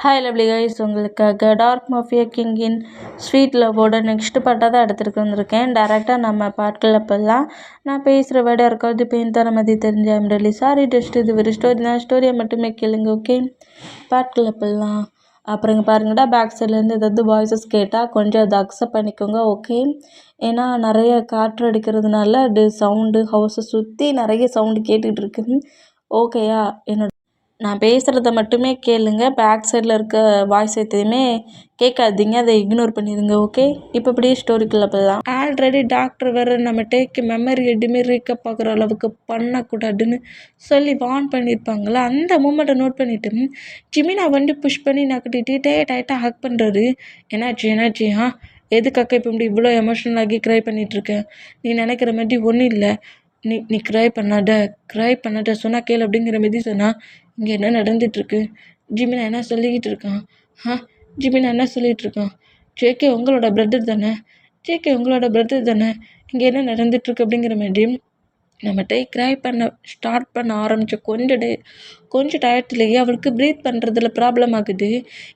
Hi lovely guys, உங்களுக்காக dark mafia கிங்கின் sweet லவ்வோட next பார்ட்டாக தான் எடுத்துகிட்டு வந்திருக்கேன். டேரெக்டாக நம்ம பாட்டில் போகலாம். நான் பேசுகிற வேர்டு யாருக்காவது பெயின் தர மாதிரி தெரிஞ்ச ஐம் ரியலி சாரி. டெஸ்ட் இது ஒரு ஸ்டோரி தான், ஸ்டோரியை மட்டுமே கேளுங்க. ஓகே, பாட்டில் போகலாம். அப்புறம் பாருங்கடா, பேக் சைட்லேருந்து ஏதாவது வாய்ஸஸ் கேட்டால் கொஞ்சம் அதை அக்செப்ட் பண்ணிக்கோங்க. ஓகே, ஏன்னா நிறைய காற்று அடிக்கிறதுனால அது சவுண்டு ஹவுஸை சுற்றி நிறைய சவுண்டு கேட்டுகிட்டு இருக்குது. ஓகேயா? நான் பேசுகிறத மட்டுமே கேளுங்க. பேக் சைடில் இருக்க வாய்ஸ் எதையுமே கேட்காதீங்க, அதை இக்னோர் பண்ணிடுங்க. ஓகே, இப்போ இப்படியே ஸ்டோரிக்குள்ளே போகலாம். ஆல்ரெடி டாக்டர் வேறு நம்ம டேக்கு மெமரி எதுவுமே ரீக்கப் ஆகிற அளவுக்கு பண்ணக்கூடாதுன்னு சொல்லி வார்ன் பண்ணியிருப்பாங்களா. அந்த மூமெண்ட்டை நோட் பண்ணிவிட்டு ஜிமினா புஷ் பண்ணி நக்கிட்டு டைட்டாக ஹக் பண்ணுறாரு. என்னாச்சு எதுக்காக இப்போ இப்படி இவ்வளோ எமோஷனல் ஆகி க்ரை பண்ணிகிட்ருக்கேன்? நீ நினைக்கிற மாதிரி ஒன்றும் இல்லை. நீ க்ரை பண்ணாத சொன்னால் கேளு அப்படிங்கிற மாதிரி சொன்னால், இங்கே என்ன நடந்துகிட்ருக்கு? ஜிமினா என்ன சொல்லிக்கிட்டு இருக்கான்? ஜிமினா என்ன சொல்லிகிட்டு இருக்கான்? ஜேகே உங்களோட பிரதர் தானே? இங்கே என்ன நடந்துகிட்ருக்கு அப்படிங்கிற மாதிரி நம்மகிட்ட க்ரை பண்ண ஸ்டார்ட் பண்ண ஆரம்பித்த கொஞ்சம் டயத்துலேயே அவளுக்கு ப்ரீத் பண்ணுறதுல ப்ராப்ளம் ஆகுது.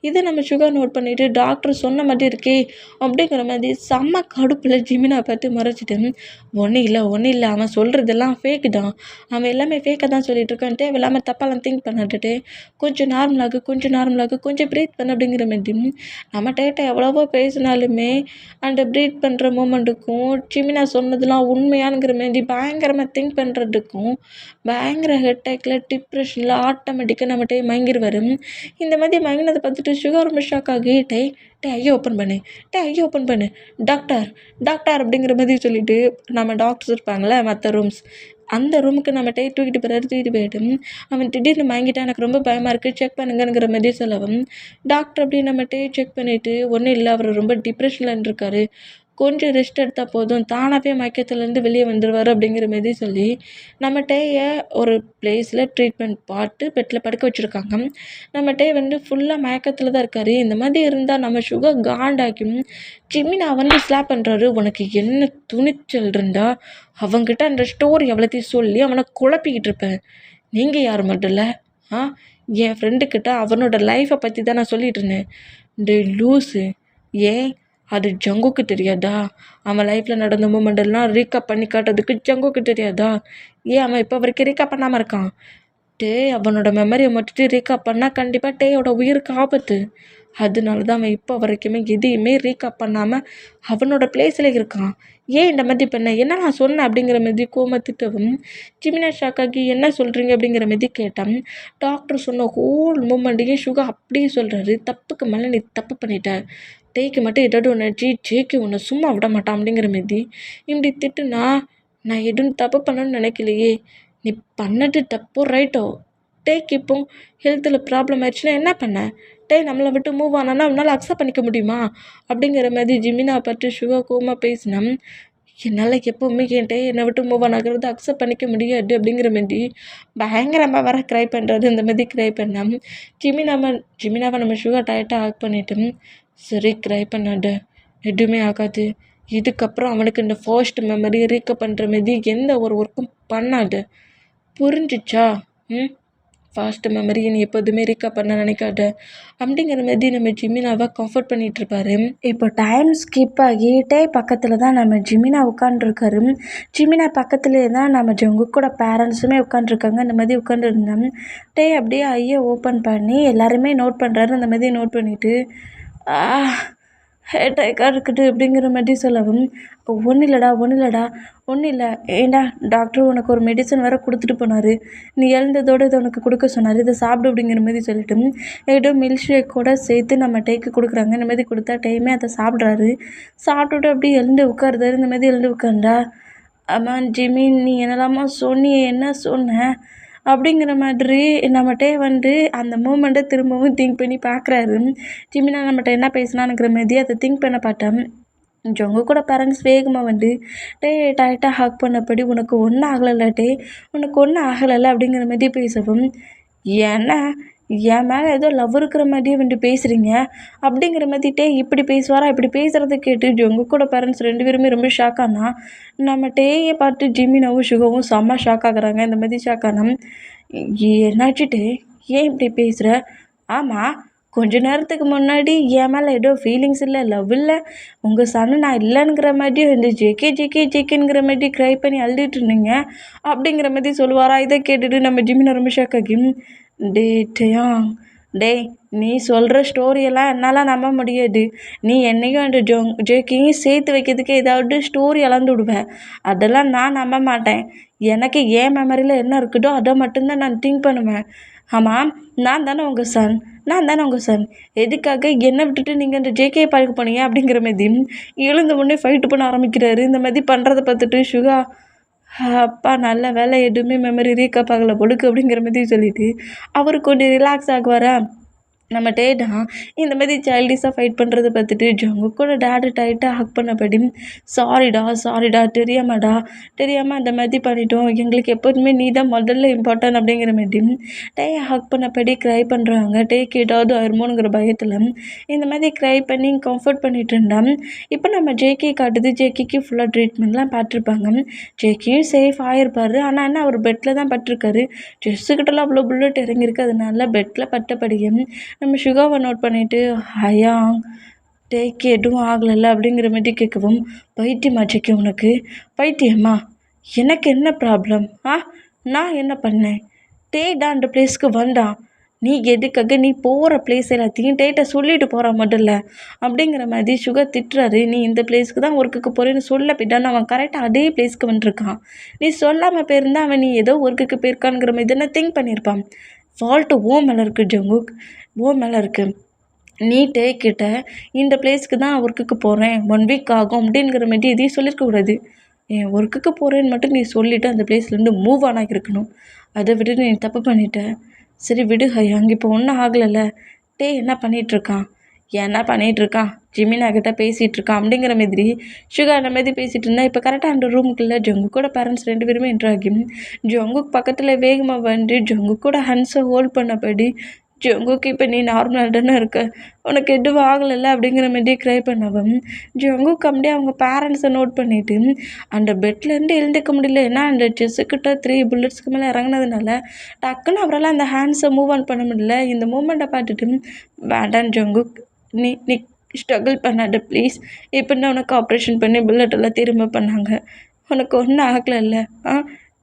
இதை நம்ம சுகர் நோட் பண்ணிவிட்டு டாக்டர் சொன்ன மாதிரி இருக்கே அப்படிங்கிற மாதிரி செம்ம கடுப்பில் ஜிமினா பார்த்து மறைச்சிட்டு, ஒன்றும் இல்லை அவன் சொல்கிறதெல்லாம் ஃபேக்கு தான், அவன் எல்லாமே ஃபேக்காக தான் சொல்லிட்டு இருக்கான், தேவையில்லாமல் தப்பாலாம் திங்க் பண்ணாட்டுட்டு கொஞ்சம் நார்மலாக கொஞ்சம் ப்ரீத் பண்ண அப்படிங்கிற மாதிரி நம்ம டேட்டை எவ்வளவோ பேசினாலுமே அந்த ப்ரீத் பண்ணுற மூமெண்ட்டுக்கும் ஜிமினா சொன்னதெல்லாம் உண்மையானுங்கிற மாதிரி பயங்கரமாக திங்க் பண்ணுறதுக்கும் பயங்கர ஹெட்டேக்கில் டிப்ரெஷனில் ஆட்டோமேட்டிக்காக நம்மகிட்டே மயங்கிடுவார். இந்த மாதிரி மயங்கினதை பார்த்துட்டு சுகர் ரொம்ப ஷாக் ஆகி ஐயோ ஓப்பன் பண்ணு டாக்டர் அப்படிங்கிற மாதிரி சொல்லிட்டு நம்ம டாக்டர்ஸ் இருப்பாங்களே மற்ற ரூம்ஸ், அந்த ரூமுக்கு நம்ம தூக்கிட்டு போயிட்டு அவன் திடீர்னு வாங்கிட்டான், எனக்கு ரொம்ப பயமாக இருக்குது, செக் பண்ணுங்கிற மாதிரி சொல்லவும் டாக்டர் அப்படி நம்ம செக் பண்ணிவிட்டு ஒன்றும் இல்லை, அவர் ரொம்ப டிப்ரெஷனில் இருக்காரு, கொஞ்சம் ரெஸ்ட் எடுத்தால் போதும், தானாகவே மயக்கத்துலேருந்து வெளியே வந்துடுவார் அப்படிங்கிற மாதிரி சொல்லி நம்ம ஒரு பிளேஸில் ட்ரீட்மெண்ட் பார்த்து பெட்டில் படுக்க வச்சுருக்காங்க. நம்ம ஃபுல்லாக மயக்கத்தில் தான் இருக்கார். இந்த மாதிரி இருந்தால் நம்ம சுகர் காண்டாக்கும் ஜிமினா ஸ்லாப் பண்ணுறாரு. உனக்கு என்ன துணிச்சல் இருந்தா அவங்ககிட்ட அந்த ஸ்டோரி எவ்வளோத்தையும் சொல்லி அவனை குழப்பிக்கிட்டு இருப்பேன். நீங்கள் யார் மட்டும் இல்லை, என் ஃப்ரெண்டுக்கிட்ட அவனோட லைஃப்பை பற்றி தான் நான் சொல்லிகிட்டு இருந்தேன். டே லூஸு, ஏன் அது ஜங்குக்கு தெரியாதா? அவன் லைஃப்பில் நடந்த மூமெண்டெல்லாம் ரீக்கப் பண்ணி காட்டுறதுக்கு ஜங்குக்கு தெரியாதா? ஏன் அவன் இப்போ வரைக்கும் ரீக்கப் பண்ணாமல் இருக்கான்? அவனோட மெமரியை மட்டும் ரீக்கப் பண்ணால் கண்டிப்பாக டேயோட உயிருக்கு ஆபத்து. அதனால தான் அவன் இப்போ வரைக்குமே எதையுமே ரீக்கப் பண்ணாமல் அவனோட பிளேஸில் இருக்கான். ஏன் இந்த மாதிரி பண்ண, என்ன நான் சொன்னேன் அப்படிங்கிற மாதிரி கோமத்திட்டவும் ஜிமினா ஷாக்காகி என்ன சொல்கிறீங்க அப்படிங்கிற மாதிரி கேட்டான். டாக்டர் சொன்ன ஹோல் மூமெண்ட்டையும் சுகர் அப்படியே சொல்கிறாரு. தப்புக்கு மேலே நீ தப்பு பண்ணிட்ட, டேக்கு மட்டும் ஏதாவது ஒன்று ஜேக்கு உன்னை சும்மா விட மாட்டான் அப்படிங்கிற மாதிரி இப்படி திட்டுனா, நான் எதுவும் தப்பு பண்ணணும்னு நினைக்கலையே, நீ பண்ணது தப்போ ரைட்டோ, டேக்கு இப்போ ஹெல்த்தில் ப்ராப்ளம் ஆயிடுச்சுன்னா என்ன பண்ண, நம்மளை விட்டு மூவ் ஆனான்னா அவனால் அக்செப்ட் பண்ணிக்க முடியுமா அப்படிங்கிற மாதிரி ஜிமினா பற்றி சுகர் கோமா பேசினேன். என்னால் எப்போவுமே என்னை விட்டு மூவ் ஆன் ஆகிறது அக்செப்ட் பண்ணிக்க முடியாது அப்படிங்கிற மாதிரி பயங்கரமாக வர க்ரை பண்ணுறாரு. இந்த மாதிரி க்ரை பண்ணேன். ஜிமினாவை நம்ம சுகர் டயட்டாக ஆக் பண்ணிவிட்டு, சரி க்ரை பண்ணாத, எதுவுமே ஆகாது, இதுக்கப்புறம் அவனுக்கு இந்த ஃபர்ஸ்ட் மெமரி ரீக்கப் பண்ணுற மாதிரி எந்த ஒரு ஒர்க்கும் பண்ணாது, புரிஞ்சிச்சா? ஃபாஸ்ட் மெமரியை நீ எப்போதுமே ரீக்கப் பண்ண நினைக்காத அப்படிங்கிற மாதிரி நம்ம ஜிமினாவை கம்ஃபர்ட் பண்ணிகிட்ருப்பாரு. இப்போ டைம் ஸ்கிப் ஆகிட்டே பக்கத்தில் தான் நம்ம ஜிமினா உட்காண்ட்ருக்காரு. ஜிமினா பக்கத்துலேயே தான் நம்ம ஜங்குக்கோட பேரண்ட்ஸுமே உட்காண்ட்ருக்காங்க. இந்த மாதிரி உட்காந்துருந்தோம். அப்படியே ஐயை ஓப்பன் பண்ணி எல்லாருமே நோட் பண்ணுறாரு. அந்த மாதிரி நோட் பண்ணிவிட்டு ஹெட்டேக்காக இருக்குது அப்படிங்கிற மாதிரி சொல்லவும், ஒன்றும் இல்லை, ஏண்டா டாக்டர் உனக்கு ஒரு மெடிசன் வேறு கொடுத்துட்டு போனார், நீ எழுந்ததோடு இதை உனக்கு கொடுக்க சொன்னார், இதை சாப்பிடு அப்படிங்கிற மாதிரி சொல்லிட்டு ஏதோ மில்க் ஷேக்கோட சேர்த்து நம்ம டேக்கு கொடுக்குறாங்க. இந்த மாதிரி கொடுத்தா டைமே அதை சாப்பிட்றாரு. சாப்பிட்டுட்டு அப்படியே எழுந்து உட்காருதாரு. இந்த மாதிரி எழுந்து உட்காந்தா, ஆமா ஜிமி நீ என்னெல்லாமா சொன்னியே, என்ன சொன்ன அப்படிங்கிற மாதிரி நம்மகிட்டே அந்த மூமெண்ட்டை திரும்பவும் திங்க் பண்ணி பார்க்குறாரு. ஜிமினா நம்மகிட்ட என்ன பேசினானுங்கிற மாதிரி அதை திங்க் பண்ண பார்த்தேன். ஜொங்கு கூட பேரண்ட்ஸ் வேகமாக டைட்டாக ஹக் பண்ணபடி, உனக்கு ஒன்றும் ஆகலை அப்படிங்கிற மாதிரி பேசவும், ஏன்னா என் மேலே ஏதோ லவ் இருக்கிற மாதிரியே பேசுகிறீங்க அப்படிங்கிற மாதிரி இப்படி பேசுவாரா? இப்படி பேசுகிறத கேட்டு ஜொங்கு கூட பேரண்ட்ஸ் 2 பேருமே ரொம்ப ஷாக்கானா, நம்ம டேயை பார்த்து ஜிமினாவும் சுகவும் செம்ம ஷாக் ஆகுறாங்க. இந்த மாதிரி ஷாக்கானா, என்னாச்சுட்டு ஏன் இப்படி பேசுகிற? ஆமாம், கொஞ்ச நேரத்துக்கு முன்னாடி என் மேலே ஏதோ ஃபீலிங்ஸ் இல்லை, லவ் இல்லை, உங்கள் சன்னு நான் இல்லைங்கிற மாதிரி இந்த ஜேகே ஜேகே ஜேகேங்கிற மாதிரி க்ரை பண்ணி அழுதுட்டு இருந்தீங்க அப்படிங்கிற மாதிரி சொல்லுவாரா. இதை கேட்டுட்டு நம்ம ஜிமின் ரொம்ப ஷாக் ஆகியும். டேயா டேய், நீ சொல்கிற ஸ்டோரியெல்லாம் என்னால் நம்ப முடியாது. நீ என்னையும் அந்த ஜேக்கையும் சேர்த்து வைக்கிறதுக்கு ஏதாவது ஸ்டோரி அளந்து விடுவேன். அதெல்லாம் நான் நம்ப மாட்டேன். எனக்கு ஏன் மெமரியில் என்ன இருக்குதோ அதை மட்டும்தான் நான் திங்க் பண்ணுவேன். ஆமாம், நான் தானே உங்கள் சன். எதுக்காக என்னை விட்டுட்டு நீங்கள் அந்த ஜேகே பார்க்க போனீங்க அப்படிங்கிற மாதிரி எழுந்த உடனே ஃபைட்டு பண்ண ஆரம்பிக்கிறாரு. இந்த மாதிரி பண்ணுறதை பார்த்துட்டு சுகா, அப்பா நல்ல வேலை எதுவுமே மெமரி ரீகப் ஆகலை பொழுக்கு அப்படிங்கிற மாதிரி சொல்லிவிட்டு அவர் கொஞ்சம் ரிலாக்ஸ் ஆகுவாரா. நம்ம டேடா இந்த மாதிரி சைல்டிஷாக ஃபைட் பண்ணுறதை பார்த்துட்டு ஜங்குக் கூட டேடு டைட்டாக ஹக் பண்ணபடி, சாரிடா தெரியாமல் அந்த மாதிரி பண்ணிட்டோம், எங்களுக்கு எப்போதுமே நீ தான் முதல்ல இம்பார்ட்டன்ட் அப்படிங்கிற மாதிரி டேயை ஹக் பண்ணபடி க்ரை பண்ணுறாங்க. டேக்கு ஏதாவது ஆயிருமோங்கிற பயத்தில் இந்த மாதிரி க்ரை பண்ணி கம்ஃபர்ட் பண்ணிட்டு இருந்தான். இப்போ நம்ம ஜேகே காட்டுது. ஜேகேக்கு ஃபுல்லாக ட்ரீட்மெண்ட்லாம் பார்த்துருப்பாங்க. ஜேகேயும் சேஃப் ஆகிருப்பார். ஆனால் என்ன, அவர் பெட்டில் தான் பட்டிருக்காரு. செஸ்ஸுக்கிட்டலாம் அவ்வளோ புல்லட் இறங்கியிருக்கு. அதனால பெட்டில் பட்டபடியும் நம்ம சுகாவை நோட் பண்ணிவிட்டு, ஐயா டேக்கு எதுவும் ஆகலைல்ல அப்படிங்கிற மாதிரி கேட்கவும், பைத்தியமா ஜேகே உனக்கு? பைத்தியம்மா? எனக்கு என்ன ப்ராப்ளம்? நான் என்ன பண்ணேன்? டேடா அந்த பிளேஸ்க்கு வந்தான். நீ எதுக்காக நீ போகிற பிளேஸ் எல்லாத்தையும் டேட்டை சொல்லிட்டு போகிற முதல்ல அப்படிங்கிற மாதிரி சுகர் திட்டுறாரு. நீ இந்த பிளேஸ்க்கு தான் ஒர்க்குக்கு போகிறேன்னு சொல்ல போயிட்டான்னு அவன் கரெக்டாக அதே பிளேஸ்க்கு வந்துருக்கான். நீ சொல்லாமல் போயிருந்தா அவன் நீ ஏதோ ஒர்க்குக்கு போயிருக்கானுங்கிற மாதிரி தானே திங்க் பண்ணியிருப்பான். ஃபால்ட்டு ஓ மேலே இருக்குது ஜங்குக், ஓ மேலே இருக்குது. நீ டேக்கிட்ட இந்த பிளேஸ்க்கு தான் ஒர்க்குக்கு போகிறேன், 1 வீக் ஆகும் அப்படிங்கிற மாதிரி எதையும் சொல்லியிருக்கக்கூடாது. என் ஒர்க்குக்கு போகிறேன்னு மட்டும் நீ சொல்லிவிட்டு அந்த பிளேஸ்லேருந்து மூவ் ஆன் ஆகியிருக்கணும். அதை விட்டு நீ தப்பு பண்ணிட்ட. சரி விடு ஹையா, அங்கே இப்போ ஒன்றும் ஆகலைல்ல. டே என்ன பண்ணிகிட்ருக்கான்? ஜிமினா கிட்ட பேசிகிட்டு இருக்கான் அப்படிங்கிற மாதிரி சுகா அந்த மாதிரி பேசிகிட்டு இருந்தா. இப்போ கரெக்டாக அந்த ரூமுக்குள்ளே ஜங்குக்கோட பேரண்ட்ஸ் 2 பேருமே என்ட்ரு ஆகி ஜங்குக் பக்கத்தில் வேகமாக வந்து ஜங்குக்கோட ஹேண்ட்ஸை ஹோல்ட் பண்ணபடி, ஜங்குக்கு இப்போ நீ நார்மலாக தானே இருக்க, உனக்கு எதுவும் ஆகலைல்ல அப்படிங்கிற மாதிரி க்ரை பண்ணவும் ஜங்குக் அப்படியே அவங்க பேரண்ட்ஸை நோட் பண்ணிவிட்டு அந்த பெட்லேருந்து எழுந்துக்க முடியல. ஏன்னா அந்த செஸ்ஸுக்கிட்ட 3 புல்லட்ஸ்க்கு மேலே இறங்கினதுனால டக்குன்னு அவரால் அந்த ஹேண்ட்ஸை மூவ் ஆன் பண்ண முடியல. இந்த மூமெண்ட்டை பார்த்துட்டு, வேண்டாம் ஜங்குக், நீ நீ ஸ்ட்ரகிள் பண்ணாத ப்ளீஸ். எப்படின்னா உனக்கு ஆப்ரேஷன் பண்ணி புல்லட்டெல்லாம் திரும்ப பண்ணாங்க, உனக்கு ஒன்றும் ஆகலைல்ல.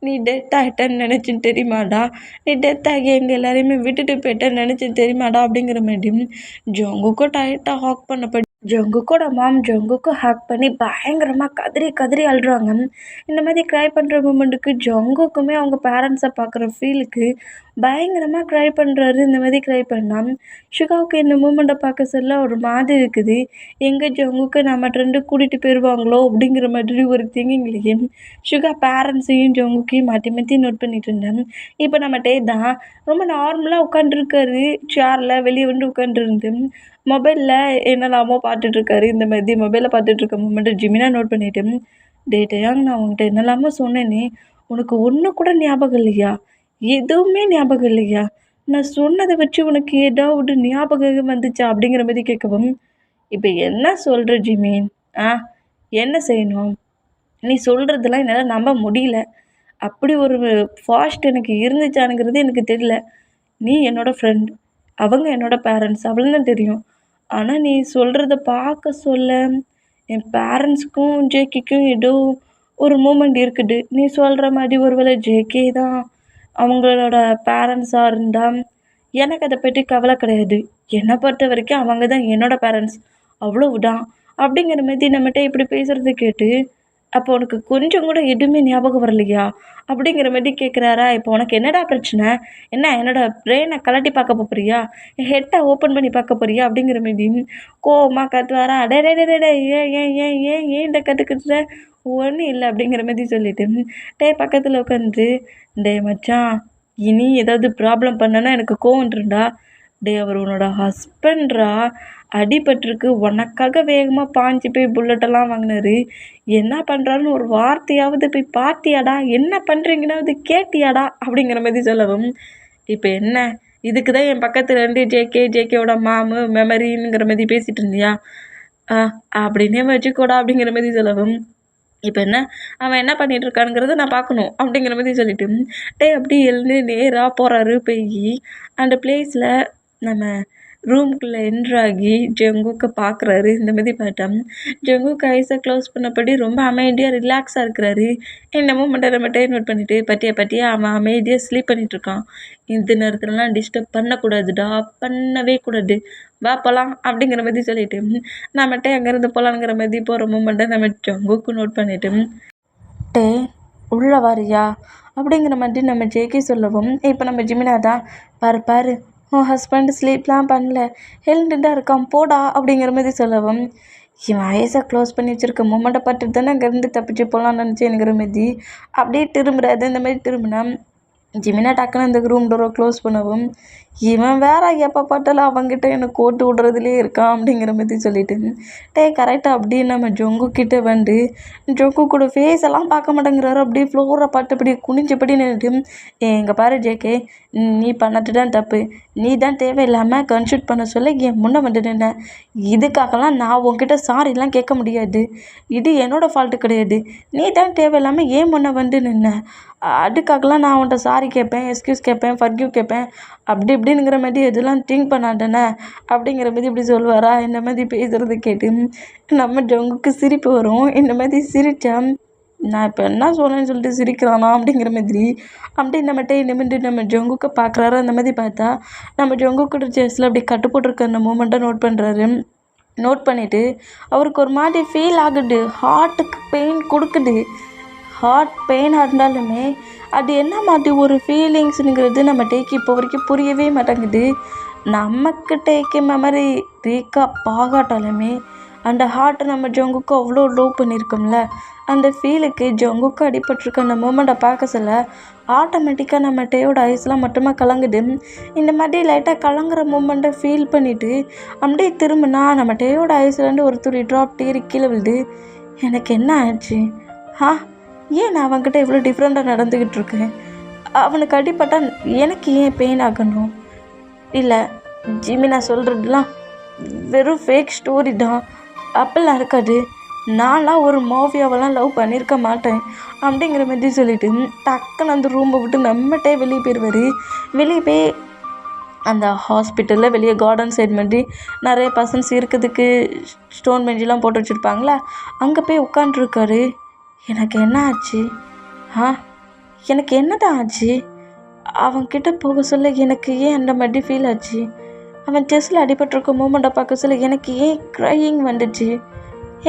நீ டெத் ஆகிட்டேன்னு நினச்சின்னு தெரியுமாடா? நீ டெத் ஆகி எங்கள் எல்லாரையுமே விட்டுட்டு போயிட்டேன்னு நினச்சின்னு தெரியுமாடா அப்படிங்கிற மாதிரி ஜங்குக்கும் டைட்டாக ஹாக் பண்ணப்படி ஜங்குக்கோட மாம் ஜங்குக்கு ஹேக் பண்ணி பயங்கரமாக கதறி அழுறாங்க. இந்த மாதிரி க்ரை பண்ணுற மூமெண்ட்டுக்கு ஜங்குக்குமே அவங்க பேரண்ட்ஸை பார்க்குற ஃபீலுக்கு பயங்கரமாக க்ரை பண்ணுறாரு. இந்த மாதிரி க்ரை பண்ணால் சுகாவுக்கு இந்த மூமெண்ட்டை பார்க்க சொல்ல ஒரு மாதிரி இருக்குது. எங்கே ஜங்குக்கு நம்ம 2 கூட்டிகிட்டு போயிடுவாங்களோ அப்படிங்கிற மாதிரி ஒரு திங்கிங்லேயே சுகா பேரண்ட்ஸையும் ஜங்குக்கையும் மாற்றி நோட் பண்ணிட்டு இருந்தேன். இப்போ நம்ம டே தான் ரொம்ப நார்மலாக உட்காந்துருக்காரு சேரில், வெளியே வந்து உட்காந்துருந்து மொபைலில் என்னெல்லாமோ பார்த்துட்ருக்காரு. இந்த மாதிரி மொபைலில் பார்த்துட்ருக்க மூமெண்ட்டு ஜிமினா நோட் பண்ணிவிட்டு, டேயாங் நான் உன்கிட்ட என்னெல்லாமோ சொன்னேனே, உனக்கு ஒன்று கூட ஞாபகம் இல்லையா? எதுவுமே ஞாபகம் இல்லையா? நான் சொன்னதை வச்சு உனக்கு ஏதாவது ஞாபகம் வந்துச்சா அப்படிங்கிற மாதிரி கேட்கவும், இப்போ என்ன சொல்கிற ஜிமின்? என்ன செய்யணும்? நீ சொல்கிறதெல்லாம் என்னால் நம்ப முடியல. அப்படி ஒரு ஃபாஸ்ட் எனக்கு இருந்துச்சானுங்கிறது எனக்கு தெரியல. நீ என்னோடய ஃப்ரெண்ட், அவங்க என்னோடய பேரண்ட்ஸ், அவ்வளோதான் தெரியும். ஆனால் நீ சொல்கிறத பார்க்க சொல்ல என் பேரண்ட்ஸ்க்கும் ஜேகேக்கும் ஏதோ ஒரு மூமெண்ட் இருக்குது. நீ சொல்கிற மாதிரி ஒருவேளை ஜேகே தான் அவங்களோட பேரண்ட்ஸாக இருந்தால் எனக்கு அதை பற்றி கவலை கிடையாது. என்னை பொறுத்த வரைக்கும் அவங்க தான் என்னோடய பேரண்ட்ஸ், அவ்வளவுதான் அப்படிங்கிற மாதிரி நம்மகிட்ட இப்படி பேசுகிறத கேட்டு, அப்போ உனக்கு கொஞ்சம் கூட எதுவுமே ஞாபகம் வரலையா அப்படிங்கிற மாதிரி கேட்குறாரா. இப்போ உனக்கு என்னடா பிரச்சனை? என்ன என்னோடய ப்ரெயினை கலட்டி பார்க்க போறியா? என் ஹெட்டை ஓப்பன் பண்ணி பார்க்க போறியா அப்படிங்கிற மாதிரி கோவமாக கத்துவாரா. டே ஏன் ஏன் ஏன் ஏன் ஏன் இந்த கற்றுக்கிட்ட ஒன்றும் இல்லை அப்படிங்கிற மாதிரி சொல்லிட்டு பக்கத்தில் உட்காந்து, டே மச்சான், இனி ஏதாவது ப்ராப்ளம் பண்ணனா எனக்கு கோவம் வந்துருண்டா. அவர் உன்னோட ஹஸ்பண்ட்ரா, அடிபட்டிருக்கு, உனக்காக வேகமாக பாஞ்சு போய் புல்லட்டெல்லாம் வாங்கினாரு. என்ன பண்ணுறாருன்னு ஒரு வார்த்தையாவது போய் பார்த்தியாடா? என்ன பண்ணுறீங்கன்னாவது கேட்டியாடா அப்படிங்கிற மாதிரி சொல்லவும், இப்போ என்ன இதுக்கு தான் என் பக்கத்தில் இருந்து ஜேகேவோட மாமு மெமரிங்கிற மாதிரி பேசிகிட்டு இருந்தியா? அப்படின்னே வச்சுக்கோடா அப்படிங்கிற மாதிரி சொல்லவும், இப்போ என்ன அவன் என்ன பண்ணிகிட்ருக்கானுங்கிறத நான் பார்க்கணும் அப்படிங்கிற மாதிரி சொல்லிவிட்டு அப்படி எழுந்து நேராக போகிறாரு. போய் அந்த பிளேஸில் நம்ம ரூம்குள்ளே என்ட்ராகி ஜங்குக்கை பார்க்குறாரு. இந்த மாதிரி பார்த்தா ஜங்குக்கு ஐஸை க்ளோஸ் பண்ணபடி ரொம்ப அமைதியாக ரிலாக்ஸாக இருக்கிறாரு. என்னமோ மட்டும் நோட் பண்ணிட்டு பட்டியா அவன் அமைதியாக ஸ்லீப் பண்ணிகிட்ருக்கான். இந்த நேரத்துலலாம் டிஸ்டர்ப் பண்ணக்கூடாதுடா, பண்ணவே கூடாது, வா போகலாம் அப்படிங்கிற மாதிரி சொல்லிட்டு நம்மகிட்ட அங்கேருந்து போகலாங்கிற மாதிரி போகிற மூமெண்ட்டை நம்ம ஜங்குக்கு நோட் பண்ணிட்டு டே உள்ள வாரியா அப்படிங்கிற மாதிரி நம்ம ஜேகே சொல்லவும், இப்போ நம்ம ஜிமினா தான் பாரு உன் ஹஸ்பண்ட் ஸ்லீப்லாம் பண்ணல, ஹெல்மெட்டாக இருக்கான் போடா அப்படிங்கிற மாதிரி சொல்லவும், இவன் ஐஸை க்ளோஸ் பண்ணி வச்சுருக்க மூமெண்ட்டை பார்த்துட்டு தானே அங்கேருந்து தப்பிச்சு போகலான்னு நினச்சேங்கிற மாதிரி அப்படியே திரும்புறாது. இந்த மாதிரி திரும்பினா ஜிமினா டக்குன்னு அந்த ரூம் டோரை க்ளோஸ் பண்ணவும், இவன் வேற எப்போ பார்த்தாலும் அவங்ககிட்ட எனக்கு கோட்டு விடுறதுலே இருக்கான் அப்படிங்கிற மாதிரி சொல்லிட்டு கரெக்டாக அப்படியே நம்ம ஜொங்கு கிட்ட வந்து ஜொங்கு கூட ஃபேஸ் எல்லாம் பார்க்க மாட்டேங்கிறாரு. அப்படியே ஃப்ளோரை பார்த்து அப்படியே குனிஞ்சபடி நின்றுட்டு, எங்கள் பாரு ஜேகே, நீ பண்ணது தான் தப்பு, நீ தான் தேவையில்லாமல் கன்சல்ட் பண்ண சொல்ல என் முன்னே வந்து நின்னேன். இதுக்காகலாம் நான் உன்கிட்ட சாரிலாம் கேட்க முடியாது, இது என்னோடய ஃபால்ட்டு கிடையாது, நீ தான் தேவையில்லாமல் ஏன் முன்னே வந்து நின்ன, அதுக்காகலாம் நான் அவன்கிட்ட சாரி கேட்பேன், எக்ஸ்கியூஸ் கேட்பேன், ஃபர்கியூ கேட்பேன், அப்படி இப்படிங்கிற மாதிரி எதுலாம் திங்க் பண்ணாட்டேனே அப்படிங்கிற மாதிரி இப்படி சொல்லுவாரா. இந்த மாதிரி பேசுகிறது கேட்டு நம்ம ஜங்குக்கு சிரிப்பு வரும். இந்த மாதிரி சிரித்தா நான் இப்போ என்ன சொன்னேன்னு சொல்லிட்டு சிரிக்கிறானா அப்படிங்கிற மாதிரி அப்படி நம்மகிட்ட நிமிந்து நம்ம ஜங்குக்கு பார்க்குறாரு. அந்த மாதிரி பார்த்தா நம்ம ஜங்குக்கு செஸ்ஸில் அப்படி கட்டு போட்டிருக்க அந்த மூமெண்ட்டை நோட் பண்ணுறாரு. நோட் பண்ணிவிட்டு அவருக்கு ஒரு மாதிரி ஃபீல் ஆகுது, ஹார்ட்டுக்கு பெயின் கொடுக்குது. ஹார்ட் பெயினாக இருந்தாலுமே அது என்ன மாதிரி ஒரு ஃபீலிங்ஸுங்கிறது நம்ம டேக்கு இப்போ வரைக்கும் புரியவே மாட்டேங்குது. நமக்கு டேக்கு மெமரி ரீகாப் ஆகாட்டாலுமே அந்த ஹார்ட்டை நம்ம ஜங்குக்கு அவ்வளோ லோ பண்ணியிருக்கோம்ல, அந்த ஃபீலுக்கு ஜங்குக்கு அடிபட்டிருக்க அந்த மூமெண்ட்டை பார்க்க சொல்ல ஆட்டோமேட்டிக்காக நம்ம டேயோட ஐஸ்லாம் மட்டுமா கலங்குது. இந்த மாதிரி லைட்டாக கலங்குற மூமெண்ட்டை ஃபீல் பண்ணிவிட்டு அப்படியே திரும்பினா நம்ம டேயோட ஐஸ்லேருந்து ஒரு துளி ட்ராப் டீரி கீழே விழுது. எனக்கு என்ன ஆச்சு? ஏன் நான் அவன்கிட்ட இவ்வளோ டிஃப்ரெண்ட்டாக நடந்துக்கிட்டு இருக்கேன்? அவனுக்கு அடிப்பட்டால் எனக்கு ஏன் பெயின் ஆகணும்? இல்லை ஜிமினா சொல்கிறதுலாம் வெறும் ஃபேக் ஸ்டோரி தான், அப்பெல்லாம் இருக்காது, நான்லாம் ஒரு மாஃபியாவெல்லாம் லவ் பண்ணியிருக்க மாட்டேன் அப்படிங்கிற மாதிரி சொல்லிவிட்டு டக்குன்னு அந்த ரூமை விட்டு நம்மகிட்டே வெளியே போயிடுவார். வெளியே போய் அந்த ஹாஸ்பிட்டலில் வெளியே கார்டன் சைடு மாதிரி நிறைய பர்சன்ஸ் இருக்கிறதுக்கு ஸ்டோன் பெஞ்செலாம் போட்டு வச்சுருப்பாங்களா, அங்கே போய் உட்காண்ட்ருக்காரு. எனக்கு என்ன ஆச்சு? எனக்கு என்ன தான் ஆச்சு? அவன்கிட்ட போக சொல்ல எனக்கு ஏன் அந்த மாதிரி ஃபீல் ஆச்சு? அவன் செஸ்ஸில் அடிபட்டிருக்க மூமெண்ட்டை பார்க்க சொல்ல எனக்கு ஏன் க்ரையிங் வந்துச்சு?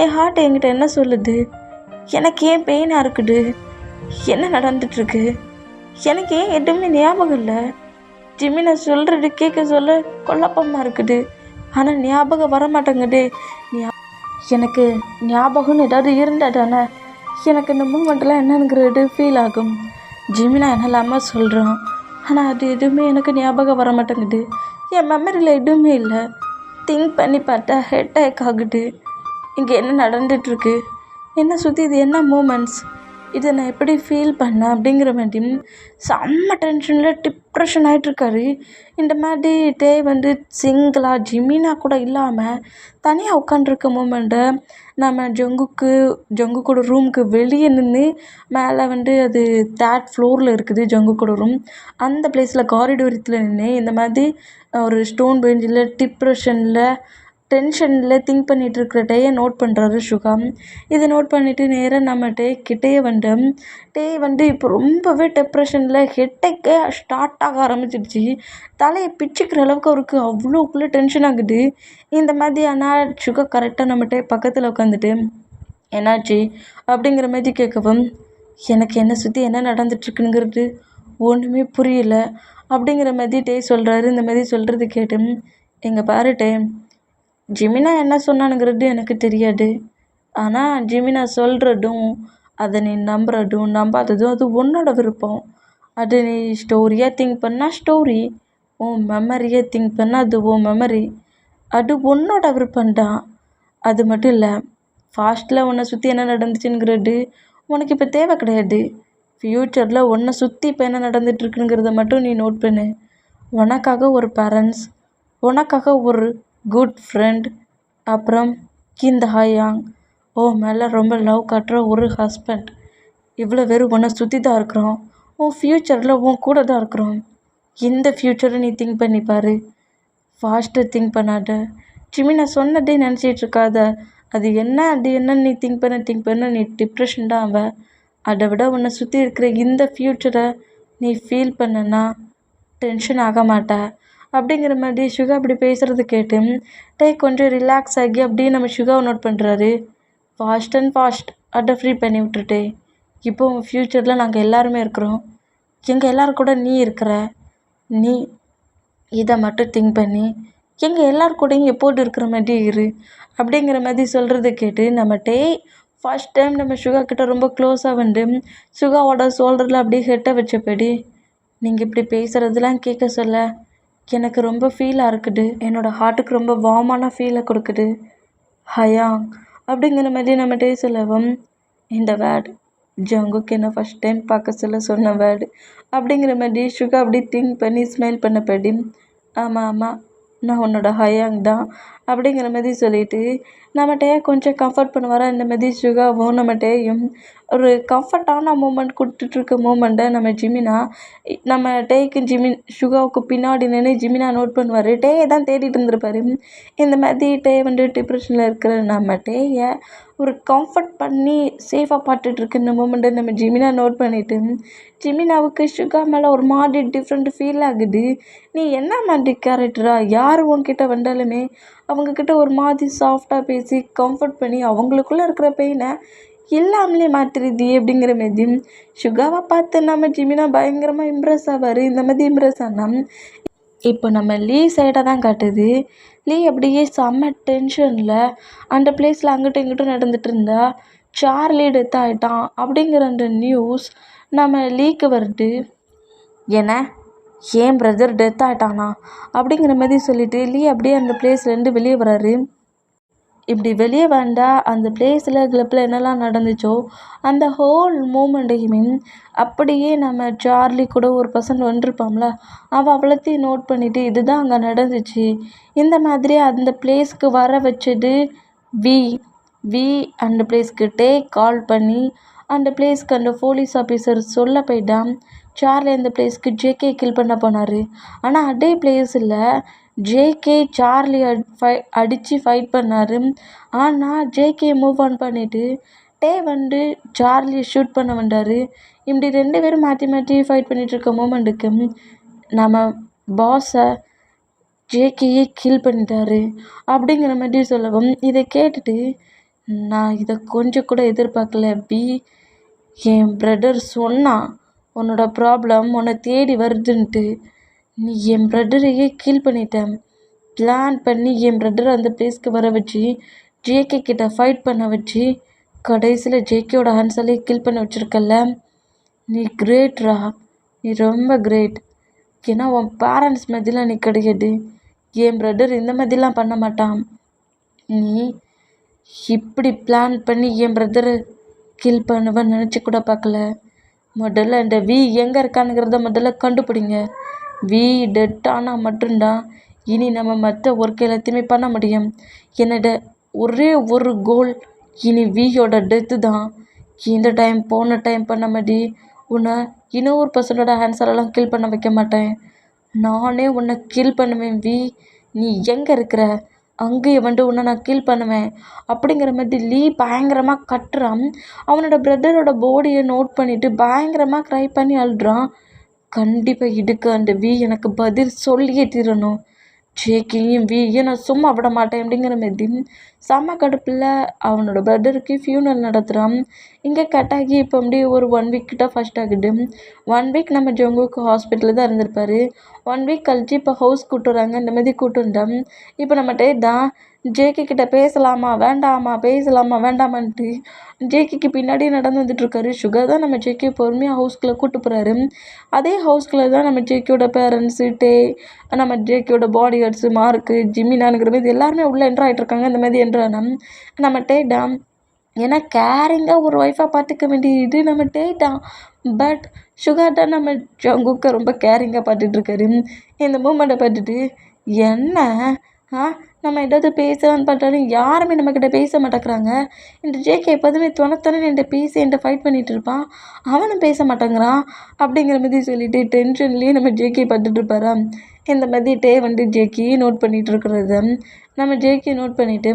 என் ஹார்ட் என்கிட்ட என்ன சொல்லுது? எனக்கு ஏன் பெயினாக இருக்குது? என்ன நடந்துட்டுருக்கு? எனக்கு ஏன் எதுவுமே ஞாபகம் இல்லை. ஜிமினா சொல்கிறது கேட்க சொல்ல குழப்பமாக இருக்குது, ஆனால் ஞாபகம் வர மாட்டேங்குது. எனக்கு ஞாபகம்னு ஏதாவது இருந்தால் தானே எனக்கு இந்த மூமெண்ட்லாம் என்னங்கிறது ஃபீல் ஆகும். ஜிமினா என்னெல்லாமல் சொல்கிறான், ஆனால் அது எதுவுமே எனக்கு ஞாபகம் வர மாட்டேங்குது. என் மெமரியில் எதுவுமே இல்லை. திங்க் பண்ணி பார்த்தா ஹெட் ஏக் ஆகுது. இங்கே என்ன நடந்துகிட்ருக்கு, என்ன சுற்றி இது என்ன மூமெண்ட்ஸ், இதை நான் எப்படி ஃபீல் பண்ணேன் அப்படிங்கிற மாதிரி செம்ம டென்ஷனில் டிப்ரெஷன் ஆகிட்ருக்காரு. இந்த மாதிரி டே வந்து சிங்கிளாக ஜிமினா கூட இல்லாமல் தனியாக உட்காண்ட்ருக்க மூமெண்ட்டை நம்ம ஜங்குக்கோட ரூமுக்கு வெளியே நின்று மேலே வந்து அது 3rd ஃப்ளோரில் இருக்குது ஜங்குக்கோட ரூம். அந்த பிளேஸில் காரிடோரத்தில் நின்று இந்த மாதிரி ஒரு ஸ்டோன் பெஞ்சில் டிப்ரெஷனில் டென்ஷனில் திங்க் பண்ணிகிட்டு இருக்கிற டேயை நோட் பண்ணுறாரு சுகா. இதை நோட் பண்ணிவிட்டு நேராக நம்ம கிட்டேயே வந்து இப்போ ரொம்பவே டிப்ரெஷனில் ஹெட்டேக்கே ஸ்டார்ட் ஆக ஆரம்பிச்சிடுச்சு. தலையை பிச்சுக்கிற அளவுக்கு அவருக்கு அவ்வளோக்குள்ளே டென்ஷன் ஆகுது. இந்த மாதிரி ஆனால் சுகா கரெக்டாக நம்ம பக்கத்தில் உட்காந்துட்டு என்னாச்சு அப்படிங்கிற மாதிரி கேட்கவும், எனக்கு என்னை சுற்றி என்ன நடந்துட்டுருக்குங்கிறது ஒன்றுமே புரியல அப்படிங்கிற மாதிரி சொல்கிறாரு. இந்த மாதிரி சொல்கிறது கேட்டு, எங்கள் பாரு ஜிமினா என்ன சொன்னானுங்கிறது எனக்கு தெரியாது, ஆனால் ஜிமினா சொல்கிறதும் அதை நீ நம்புறதும் நம்பாததும் அது உன்னோட விருப்பம். அது நீ ஸ்டோரியாக திங்க் பண்ணால் ஸ்டோரி, உன் மெமரியை திங்க் பண்ணால் அது உன் மெமரி, அது உன்னோட விருப்பம்தான். அது மட்டும் இல்லை, ஃபாஸ்ட்டில் உன்னை சுற்றி என்ன நடந்துச்சுங்கிறது உனக்கு இப்போ தேவை கிடையாது. ஃப்யூச்சரில் உன்னை சுற்றி இப்போ என்ன நடந்துகிட்ருக்குங்கிறத மட்டும் நீ நோட் பண்ணு. உனக்காக ஒரு பேரண்ட்ஸ், உனக்காக ஒரு குட் ஃப்ரெண்ட், அப்புறம் இந்த ஹாயாங் மேலே ரொம்ப லவ் காட்டுற ஒரு ஹஸ்பண்ட், இவ்வளோ பேர் உன்னை சுற்றி தான் இருக்கிறோம். உன் ஃப்யூச்சரில் உன் கூட தான் இருக்கிறோம். இந்த ஃப்யூச்சரை நீ திங்க் பண்ணிப்பார். ஃபாஸ்ட்டாக திங்க் பண்ணாத. ஜிம்மி நான் சொன்னதே நினச்சிட்டு இருக்காத. அது என்னன்னு நீ திங்க் பண்ண நீ டிப்ரெஷன் தான் ஆவ. அதை விட உன்னை சுற்றி இருக்கிற இந்த ஃப்யூச்சரை நீ ஃபீல் பண்ணனா டென்ஷன் ஆக மாட்ட. அப்படிங்கிற மாதிரி சுகா அப்படி பேசுகிறது கேட்டு கொஞ்சம் ரிலாக்ஸ் ஆகி அப்படியே நம்ம சுகாவை நோட் பண்ணுறாரு. ஃபாஸ்ட் அதை ஃப்ரீ பண்ணி விட்டுட்டே. இப்போ உன் ஃப்யூச்சரில் நாங்கள் எல்லாருமே இருக்கிறோம். எங்கள் எல்லாரும் கூட நீ இருக்கிற. நீ இதை மட்டும் திங்க் பண்ணி எங்கள் எல்லார் கூடயும் எப்போது இருக்கிற மாதிரி இரு அப்படிங்கிற மாதிரி சொல்கிறத கேட்டு நம்ம ஃபர்ஸ்ட் டைம் நம்ம சுகா கிட்ட ரொம்ப க்ளோஸாக வந்து சுகாவோட ஷோல்டரில் அப்படியே ஹெட்டை வச்சபடி, நீங்கள் இப்படி பேசுகிறதுலாம் கேட்க சொல்ல எனக்கு ரொம்ப ஃபீலாக இருக்குது. என்னோடய ஹார்ட்டுக்கு ரொம்ப வார்மான ஃபீலை கொடுக்குது ஹயாங் அப்படிங்கிற மாதிரி நம்ம சொல்லவும், இந்த வேர்டு ஜங்குக்கு என்ன ஃபஸ்ட் டைம் பார்க்க சொல்ல சொன்ன வேர்டு அப்படிங்கிற மாதிரி சுகா அப்படி திங்க் பண்ணி ஸ்மைல் பண்ணபடி, ஆமாம் நான் உன்னோட ஹயாங் தான் அப்படிங்கிற மாதிரி சொல்லிட்டு நம்மகிட்ட கொஞ்சம் கம்ஃபர்ட் பண்ணுவாரா. இந்த மாதிரி சுகாவும் நம்மகிட்டையும் ஒரு கம்ஃபர்ட்டான மூமெண்ட் கொடுத்துட்ருக்க மூமெண்ட்டை நம்ம டேக்கு சுகாவுக்கு பின்னாடி நின்று ஜிமினா நோட் பண்ணுவார். டேயை தான் தேடிட்டு இருந்திருப்பாரு. இந்த மாதிரி டே வந்து டிப்ரெஷனில் இருக்கிற நம்ம டேயை ஒரு கம்ஃபர்ட் பண்ணி சேஃபாக பார்த்துட்ருக்க இந்த மூமெண்ட்டை நம்ம ஜிமினா நோட் பண்ணிவிட்டு, ஜிமினாவுக்கு சுகா மேலே ஒரு மாதிரி டிஃப்ரெண்ட் ஃபீல் ஆகுது. நீ என்ன மாதிரி கேரக்டரா? யார் உன்கிட்ட வந்தாலுமே அவங்கக்கிட்ட ஒரு மாதிரி சாஃப்டாக பேசி கம்ஃபர்ட் பண்ணி அவங்களுக்குள்ளே இருக்கிற பெயினை இல்லாமலே மாற்றுறது அப்படிங்கிற மாதிரி சுகாவை பார்த்து நம்ம ஜிமினா பயங்கரமாக இம்ப்ரெஸ் ஆவார். இந்த மாதிரி இம்ப்ரெஸ் ஆனால் இப்போ நம்ம லீ சைடை தான் காட்டுது. லீ அப்படியே செம்ம டென்ஷனில் அந்த பிளேஸில் அங்கிட்டும் இங்கிட்டும் நடந்துட்டு இருந்தா சார்லி டெத் ஆகிட்டான் அப்படிங்கிற அந்த நியூஸ் நம்ம லீக்கு வருது. ஏன்னா ஏன் பிரதர் டெத் ஆகிட்டானா அப்படிங்கிற மாதிரி சொல்லிட்டு லீ அப்படியே அந்த பிளேஸ்லேருந்து வெளியே வராரு. இப்படி வெளியே வந்தால் அந்த பிளேஸில் கிளப்பில் என்னெல்லாம் நடந்துச்சோ அந்த ஹோல் மூமெண்ட்டையுமே அப்படியே நம்ம சார்லி கூட ஒரு பர்சன் வந்துருப்பாம்ல, அவள் அவ்வளோத்தையும் நோட் பண்ணிவிட்டு இதுதான் அங்கே நடந்துச்சு, இந்த மாதிரி அந்த பிளேஸ்க்கு வர வச்சது வி வி அந்த பிளேஸ்க்கு கால் பண்ணி அந்த பிளேஸ்க்கு அந்த போலீஸ் ஆஃபீஸர் சொல்ல போயிட்டான் சார்லி அந்த பிளேஸ்க்கு ஜேகே கில் பண்ண போனார். ஆனால் அதே பிளேஸில் ஜேகே சார்லி அடித்து ஃபைட் பண்ணார். ஆனால் ஜேகே மூவ் ஆன் பண்ணிவிட்டு வந்து சார்லியை ஷூட் பண்ண வந்தார். இப்படி 2 பேரும் மாற்றி மாற்றி ஃபைட் பண்ணிகிட்ருக்க மூமெண்ட்டுக்கு நம்ம பாஸை ஜேகேயே கில் பண்ணிட்டாரு அப்படிங்கிற மாதிரி சொல்லவும், இதை கேட்டுட்டு நான் இதை கொஞ்சம் கூட எதிர்பார்க்கல பி. என் பிரதர் சொன்னான் உன்னோட ப்ராப்ளம் உன்னை தேடி வருதுன்ட்டு. நீ என் பிரதரையே கில் பண்ணிட்டேன். பிளான் பண்ணி என் பிரதரை அந்த பிளேஸ்க்கு வர வச்சு ஜேகே கிட்ட ஃபைட் பண்ண வச்சு கடைசியில் ஜேகேயோட ஹான்ஸாலே கில் பண்ண வச்சுருக்கல. நீ கிரேட்ரா, நீ ரொம்ப கிரேட். ஏன்னா உன் பேரண்ட்ஸ் மாதிரிலாம் நீ கிடையாது. என் பிரதர் இந்த மாதிரிலாம் பண்ண மாட்டான். நீ இப்படி பிளான் பண்ணி என் பிரதரை கில் பண்ணுவேன்னு நினச்சி கூட பார்க்கல. முதல்ல இந்த வி எங்கே இருக்கானுங்கிறத முதல்ல கண்டுபிடிங்க. வி டெட் ஆனால் மட்டும்தான் இனி நம்ம மற்ற ஒர்க் எல்லாத்தையுமே பண்ண முடியும். என்னோட ஒரே ஒரு கோல் இனி வியோட டெத்து தான். இந்த டைம் போன டைம் பண்ண மாதிரி உன்னை இன்னொரு பர்சனோட ஆன்சரெல்லாம் கில் பண்ண வைக்க மாட்டேன். நானே உன்னை கில் பண்ணுவேன் வி. நீ எங்கே இருக்கிற அங்கேயே வந்து உன்னை நான் கில் பண்ணுவேன் அப்படிங்கிற மாதிரி லீ பயங்கரமாக கட்டுறான். அவனோட பிரதரோட பாடியை நோட் பண்ணிவிட்டு பயங்கரமாக க்ரை பண்ணி அழுறான். கண்டிப்பாக இதுக்கு அந்த வி எனக்கு பதில் சொல்லியே தீரணும். ஜேகேயும் வியும் நான் சும்மா விட மாட்டேன் அப்படிங்கிற மாதிரி செம்ம கடுப்பில் அவனோட பிரதருக்கு ஃபியூனல் நடத்துகிறான். இங்கே கட்டாகி இப்போ அப்படியே ஒரு 1 வீக் கிட்ட ஃபர்ஸ்ட் ஆகுது. 1 வீக் நம்ம ஜங்குக்கு ஹாஸ்பிட்டலில் தான் இருந்திருப்பார். 1 வீக் கழிச்சு இப்போ ஹவுஸ் கூட்டுறாங்க. இந்த மாதிரி கூட்டுண்டோம். இப்போ நம்மகிட்ட தான் ஜேகே கிட்ட பேசலாமா வேண்டாமான்ட்டு ஜேகேக்கு பின்னாடி நடந்து வந்துட்டுருக்காரு. சுகர் தான் நம்ம ஜேகே பொறுமையாக ஹவுஸ்குள்ளே கூட்டு போகிறாரு. அதே ஹவுஸ்குள்ளே தான் நம்ம ஜேகேயோட பேரண்ட்ஸு நம்ம ஜேகேயோட பாடி கார்ட்ஸு மார்க்கு ஜிமினானுங்கிற மாதிரி எல்லாருமே உள்ளே என்ட்ரு ஆகிட்ருக்காங்க. இந்த மாதிரி என்ட்ரானா நம்ம டேட்டாம் ஏன்னா கேரிங்காக ஒரு ஒய்ஃபாக பார்த்துக்க வேண்டியது நம்ம டேட்டாம். பட் சுகர் தான் நம்ம ஜங்குக்கை ரொம்ப கேரிங்காக பார்த்துட்ருக்காரு. இந்த மூமெண்ட்டை பார்த்துட்டு என்ன ஆ நம்ம ஏதாவது பேசலான்னு பார்த்தாலும் யாருமே நம்மக்கிட்ட பேச மாட்டேங்கிறாங்க. இந்த ஜேகே எப்போதுமே தொணத்தொணன்னு என்கிட்ட பேசி என்கிட்ட ஃபைட் பண்ணிகிட்டு இருப்பான். அவனும் பேச மாட்டேங்கிறான் அப்படிங்கிற மாதிரி சொல்லிட்டு டென்ஷன்லேயே நம்ம ஜேகே பார்த்துட்டு இருப்பாரா. இந்த மாதிரி வந்து ஜேகே நோட் பண்ணிகிட்டு இருக்கிறத நம்ம ஜேகே நோட் பண்ணிவிட்டு,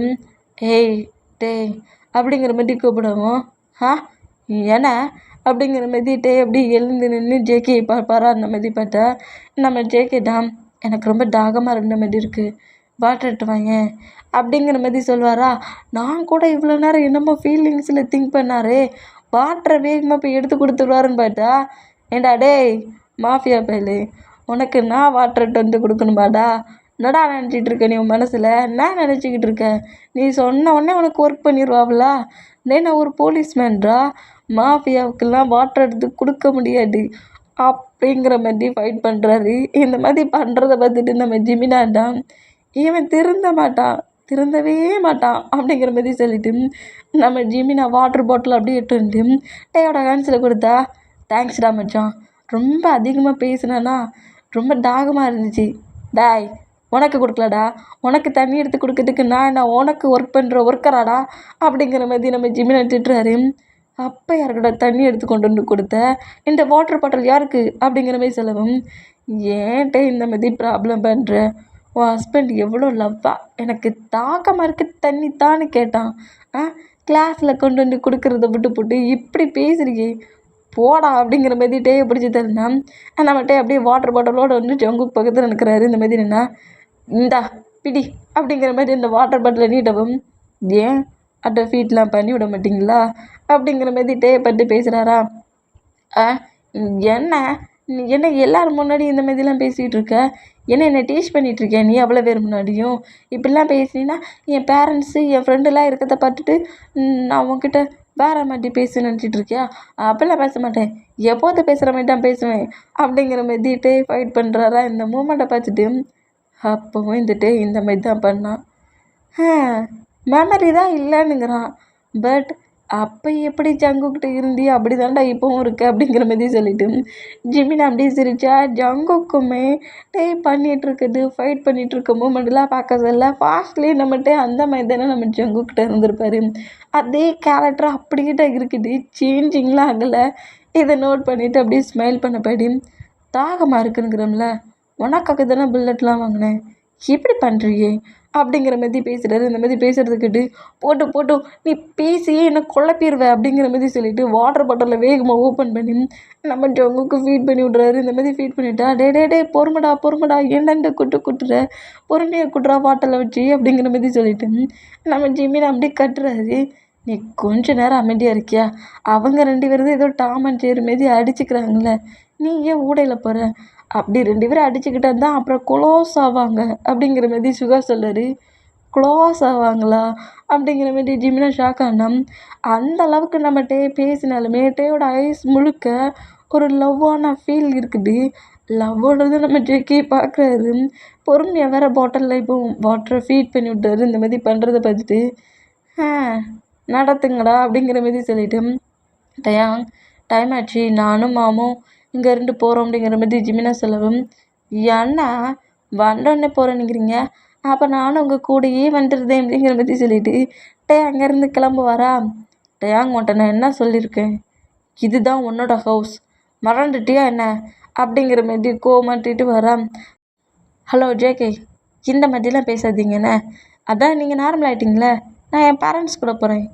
ஏய் டேய் அப்படிங்கிற மாதிரி கூப்பிடுவோம். ஆ ஏன்னா அப்படிங்கிற மாதிரி அப்படி எழுந்து நின்று ஜேகே பார்ப்பாரா. அந்த மாதிரி பார்த்தா நம்ம ஜேகே தான், எனக்கு ரொம்ப தாகமாக இருந்த மாதிரி இருக்குது, வாட்டர் எடுத்து வாங்க அப்படிங்கிற மாதிரி சொல்லுவாரா. நான் கூட இவ்வளோ நேரம் என்னமோ ஃபீலிங்ஸில் திங்க் பண்ணாரே, வாட்டரை வேகமாக போய் எடுத்து கொடுத்துருவாருன்னு பார்த்தா, ஏண்டா டேய் மாஃபியா பயலே, உனக்கு நான் வாட்டர் எடுத்து வந்து கொடுக்கணுமாடா? என்னடா நினச்சிட்டு இருக்க நீ உன் மனசில்? என்ன நினச்சிக்கிட்டு இருக்க? நீ சொன்ன உடனே உனக்கு ஒர்க் பண்ணிடுவாங்களா? நான் ஒரு போலீஸ்மேன்டா, மாஃபியாவுக்கெல்லாம் வாட்டர் எடுத்து கொடுக்க முடியாது அப்படிங்கிற மாதிரி ஃபைட் பண்ணுறாரு. இந்த மாதிரி பண்ணுறத பார்த்துட்டு நம்ம ஜிமினாதான், இவன் திருந்தவே மாட்டான் அப்படிங்கிற மாதிரி சொல்லிட்டு நம்ம ஜிமினா வாட்டர் பாட்டில் அப்படியே எட்டு வந்து டேயோட ஹேண்ட்ஸில் கொடுத்தா, தேங்க்ஸ்டா மச்சான், ரொம்ப அதிகமாக பேசுனேன்னா ரொம்ப தாகமாக இருந்துச்சு. டாய் உனக்கு கொடுக்கலடா, உனக்கு தண்ணி எடுத்து கொடுக்கறதுக்கு நான் உனக்கு ஒர்க் பண்ணுற ஒர்க்கராடா அப்படிங்கிற மாதிரி நம்ம ஜிமினா திட்டுறாரு. அப்போ யாருக்கடா தண்ணி எடுத்து கொண்டு வந்து கொடுத்த, இந்த வாட்டர் பாட்டில் யாருக்கு அப்படிங்கிற மாதிரி சொல்லவும், ஏன்ட்டே இந்த மாதிரி ப்ராப்ளம் பண்ணுற, உன் ஹஸ்பண்ட் எவ்வளோ லவ்வா எனக்கு தாகமாக இருக்குது தண்ணி தான்னு கேட்டான். கிளாஸில் கொண்டு வந்து கொடுக்குறத போட்டு இப்படி பேசுறியே போடா அப்படிங்கிற மாதிரி டேயை பிடிச்சி தருனா. நம்ம டே அப்படியே வாட்டர் பாட்டிலோடு வந்து ஜங்குக்கு பக்கத்தில் நிற்கிறாரு. இந்த மாதிரி என்ன இந்தா பிடி அப்படிங்கிற மாதிரி இந்த வாட்டர் பாட்டிலை நீட்டவும், ஏன் அட்டை ஃபீட்லாம் பண்ணி விட மாட்டிங்களா அப்படிங்கிற மாதிரி டேயை பற்றி பேசுகிறாரா. என்ன என்ன எல்லோரும் முன்னாடி இந்த மாதிரிலாம் பேசிகிட்டு இருக்க, என்ன டீச் பண்ணிகிட்ருக்கேன் நீ அவ்வளோ பேர் முன்னாடியும் இப்படிலாம் பேசினீன்னா என் பேரண்ட்ஸு என் ஃப்ரெண்டெல்லாம் இருக்கிறத பார்த்துட்டு நான் உன்கிட்ட வேற மாதிரி பேச நினச்சிட்டு இருக்கியா? அப்படிலாம் பேச மாட்டேன், எப்போது பேசுகிற மாதிரி தான் பேசுவேன் அப்படிங்கிற மாதிரிட்டே ஃபைட் பண்ணுறாரா. இந்த மூமெண்ட்டை பார்த்துட்டு அப்போவும் இந்த மாதிரி தான் பண்ணான். மெமரி தான் இல்லைன்னுங்கிறான். பட் அப்போ எப்படி ஜங்குக்கிட்ட இருந்தியோ அப்படி தான்டா இப்போவும் இருக்கு அப்படிங்கிற மாதிரி சொல்லிட்டு ஜிமின் அப்படியே சிரிச்சா. ஜங்குக்குமே பண்ணிகிட்ருக்குது ஃபைட் பண்ணிகிட்ருக்க மூமெண்ட்லாம் பார்க்க சொல்ல ஃபாஸ்ட்லேயே நம்மகிட்ட அந்த மாதிரி தானே நம்ம ஜங்குக்கிட்ட இருந்திருப்பாரு. அதே கேரக்டர் அப்படிக்கிட்ட இருக்குது, சேஞ்சிங்லாம் ஆகலை. இதை நோட் பண்ணிவிட்டு அப்படியே ஸ்மைல் பண்ணப்படி, தாகமாக இருக்குங்கிறோம்ல, உனக்காக தானே புல்லட்லாம் வாங்கினேன், இப்படி பண்ணுறியே அப்படிங்கிற மாதிரி பேசுகிறாரு. இந்த மாதிரி பேசுகிறதுக்கிட்டு போட்டு நீ பேசியே என்னை குழப்பிடுவேன் அப்படிங்கிற மாதிரி சொல்லிவிட்டு வாட்டர் பாட்டிலில் வேகமாக ஓப்பன் பண்ணி நம்ம ஜங்குக்கு ஃபீட் பண்ணி விட்றாரு. இந்த மாதிரி ஃபீட் பண்ணிவிட்டா, டே பொறுமடா என்னென்ன குட்டுற, பொறுமையாக குட்டுறா வாட்டரில் வச்சு அப்படிங்கிற மாதிரி சொல்லிவிட்டு நம்ம ஜிம்மினை அப்படியே கட்டுறாரு. நீ கொஞ்ச நேரம் அமைதியாக இருக்கியா? அவங்க 2 பேரும் ஏதோ டாம் அண்ட் ஜெர்ரி மாரி அடிச்சுக்கிறாங்களே, நீ ஏன் ஊடையில் போகிற? அப்படி 2 பேரும் அடிச்சுக்கிட்டா தான் அப்புறம் க்ளோஸ் ஆவாங்க அப்படிங்கிற மாதிரி சுகா சொல்கிறாரு. க்ளோஸ் ஆவாங்களா அப்படிங்கிற மாதிரி ஜிமினா ஷாக் ஆனா. அந்த அளவுக்கு நம்ம பேசினாலுமே டேயோட ஐஸ் முழுக்க ஒரு லவ்வான ஃபீல் இருக்குது. லவ்வோடது நம்ம ஜேகே பார்க்குறாரு. பொறுமையாக வேறு பாட்டிலில் இப்போ வாட்டரை ஃபீட் பண்ணி விட்டாரு. இந்த மாதிரி பண்ணுறதை பார்த்துட்டு நடத்துங்கடா அப்படிங்கிற மாதிரி சொல்லிவிட்டு, டைம் ஆச்சு, நானும் மாமும் இங்கேருந்து போகிறோம் அப்படிங்கிற மாதிரி ஜிமினா சொல்லவும், ஏன்னா வந்தோடனே போகிறேன்னுங்கிறீங்க, அப்போ நானும் உங்கள் கூடயே வந்துடுறேன் அப்படிங்கிற மாதிரி சொல்லிவிட்டு அங்கேருந்து கிளம்புவாரா. உன்கிட்ட நான் என்ன சொல்லியிருக்கேன், இதுதான் உன்னோட ஹவுஸ், மறந்துட்டியா என்ன அப்படிங்கிற மாதிரி கோமாட்டிட்டு வரா. ஹலோ ஜேகே, இந்த மாதிரிலாம் பேசாதீங்கண்ணே, அதான் நீங்கள் நார்மல் ஆகிட்டிங்களே, நான் என் பேரண்ட்ஸ் கூட போகிறேன்.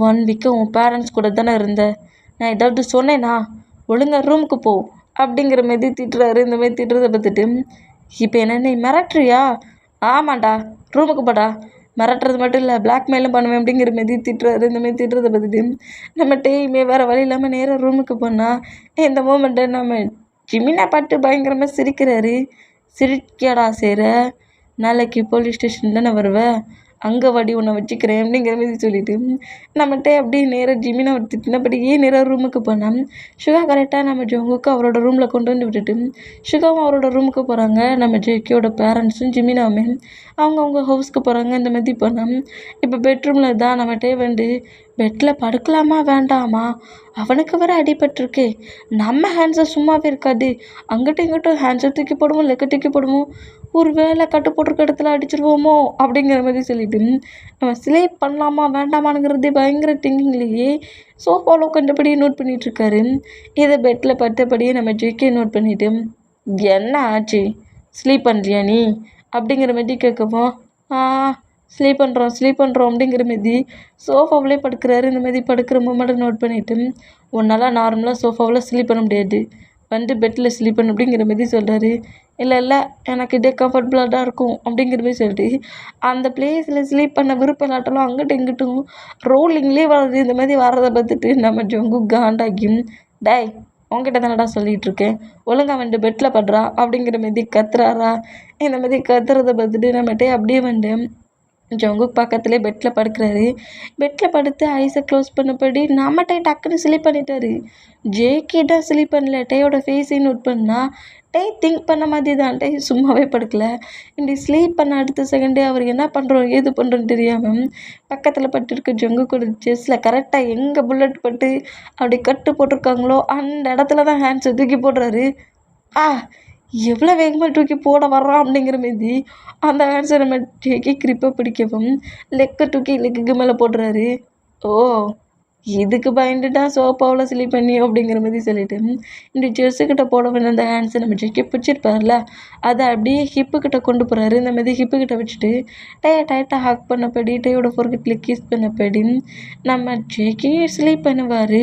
1 வீக்கு உன் பேரண்ட்ஸ் கூட தானே இருந்தேன், நான் ஏதாவது சொன்னேன்னா ஒழுங்கா ரூமுக்கு போ அப்படிங்கிற மாதிரி திட்டுறாரு. இந்த மாதிரி திட்டுறதை பார்த்துட்டு, இப்போ என்ன நீ மிரட்டுறியா? ஆமாண்டா, ரூமுக்கு போடா, மிரட்டுறது மட்டும் இல்லை பிளாக்மெயிலும் பண்ணுவேன் அப்படிங்கிற மாதிரி திட்டுறாரு. இந்த மாதிரி திட்டுறதை பார்த்துட்டு நம்ம டேயுமே வேறு வழி இல்லாமல் நேராக ரூமுக்கு போனால் இந்த மூமெண்ட்டை நம்ம ஜிமினா பார்த்து பயங்கரமாக சிரிக்கிறாரு. சிரிக்கடா சேர, நாளைக்கு போலீஸ் ஸ்டேஷன் தானே வருவேன், அங்கே வாடி உன்னை வச்சுக்கிறேன் அப்படிங்கிற மாதிரி சொல்லிவிட்டு நம்மகிட்ட அப்படியே நேராக ஜிமினா திட்டினபடியே நேராக ரூமுக்கு போனால் சுகா கரெக்டாக நம்ம ஜங்குக்கு அவரோட ரூமில் கொண்டு வந்து விட்டுட்டு சுகாவும் அவரோட ரூமுக்கு போகிறாங்க. நம்ம ஜேகேயோட பேரண்ட்ஸும் ஜிமினாவுமே அவங்க ஹவுஸ்க்கு போகிறாங்க. இந்த மாதிரி போனால் இப்போ பெட்ரூமில் தான் நம்மகிட்டே வந்து பெட்டில் படுக்கலாமா வேண்டாமா, அவனுக்கு வேறு அடிபட்டிருக்கு, நம்ம ஹேண்ட்ஸை சும்மாவே இருக்காது, அங்கிட்டும் இங்கிட்டும் ஹேண்ட்ஸை தூக்கி போடுவோம், லெக்கை தூக்கி போடுவோம், ஒரு வேளை கட்டு போட்டிருக்க இடத்துல அடிச்சிருவோமோ அப்படிங்கிற மாதிரி சொல்லிட்டு நம்ம ஸ்லீப் பண்ணலாமா வேண்டாமாங்கிறதே பயங்கர திங்கிங்லேயே சோஃபாவில் உட்காந்தபடியே நோட் பண்ணிகிட்ருக்காரு. இதை பெட்டில் பட்டபடியே நம்ம ஜேகே நோட் பண்ணிவிட்டு, என்ன ஆச்சு, ஸ்லீப் பண்ணலையா நீ அப்படிங்கிற மாதிரி கேட்கவும், ஆ ஸ்லீப் பண்ணுறோம் அப்படிங்கிற மாரி சோஃபாவிலே படுக்கிறாரு. இந்த மாதிரி படுக்கிற மூமெண்ட்டை நோட் பண்ணிவிட்டு, உன்னால் நார்மலாக சோஃபாவில் ஸ்லீப் பண்ண முடியாது, வந்து பெட்டில் ஸ்லீப் பண்ணு அப்படிங்கிற மாதிரி சொல்கிறாரு. இல்லை எனக்கு இதே கம்ஃபர்டபுளாக தான் இருக்கும் அப்படிங்கிற மாதிரி சொல்லிட்டு அந்த பிளேஸில் ஸ்லீப் பண்ண விருப்பம் இல்லாட்டாலும் அங்கிட்டும் இங்கிட்டும் ரோலிங்லேயே வருது. இந்த மாதிரி வர்றதை பார்த்துட்டு நம்ம ஜங்கு காண்டாகி, டேய் உங்ககிட்ட தானடா சொல்லிகிட்டு இருக்கேன், ஒழுங்கா வந்து பெட்டில் படுறா அப்படிங்கிற மாதிரி கத்துறாரா. இந்த மாதிரி கத்துறதை பார்த்துட்டு நம்மகிட்டே அப்படியே வந்து ஜங்குக் பக்கத்துலேயே பெட்டில் படுக்கிறாரு. பெட்டில் படுத்து ஐஸை க்ளோஸ் பண்ணபடி நம்மகிட்ட டக்குன்னு ஸ்லீப் பண்ணிட்டாரு. ஜேகே தான் ஸ்லீப் பண்ணல. டேயோட ஃபேஸையும் நோட் பண்ணா டே திங்க் பண்ண மாதிரி தான். டே சும்மாவே படுக்கல. இப்படி ஸ்லீப் பண்ண அடுத்த செகண்டே அவர் என்ன பண்ணுறோம் ஏது பண்ணுறோன்னு தெரியாமல் பக்கத்தில் பட்டுருக்க ஜங்குக்கோட செஸ்ஸில் கரெக்டாக எங்கே புல்லட் பட்டு அப்படி கட்டு போட்டிருக்காங்களோ அந்த இடத்துல தான் ஹேண்ட்ஸை தூக்கி போடுறாரு. ஆ எவ்வளோ வேகமாக தூக்கி போட வர்றான் அப்படிங்கிற மாரி அந்த ஹேண்ட்ஸை நம்ம ஜேகே கிரிப்பை பிடிக்கவும் லெக்கை தூக்கி லெக்குக்கு மேலே போடுறாரு. ஓ இதுக்கு பயந்துட்டா சோப்பாவில் ஸ்லீப் பண்ணி அப்படிங்கிற மாதிரி சொல்லிட்டு இந்த செஸ்ஸுக்கிட்ட போட வேண்டிய அந்த ஹேண்ட்ஸை நம்ம ஜேகே பிடிச்சிருப்பார்ல, அதை அப்படியே ஹிப்புக்கிட்ட கொண்டு போகிறாரு. இந்த மாதிரி ஹிப்புக்கிட்ட வச்சுட்டு டைட்டாக ஹக் பண்ணப்படி டேயோட ஃபோர்கெட்டில் கிஸ் பண்ணப்படி நம்ம ஜேகே ஸ்லீப் பண்ணுவார்.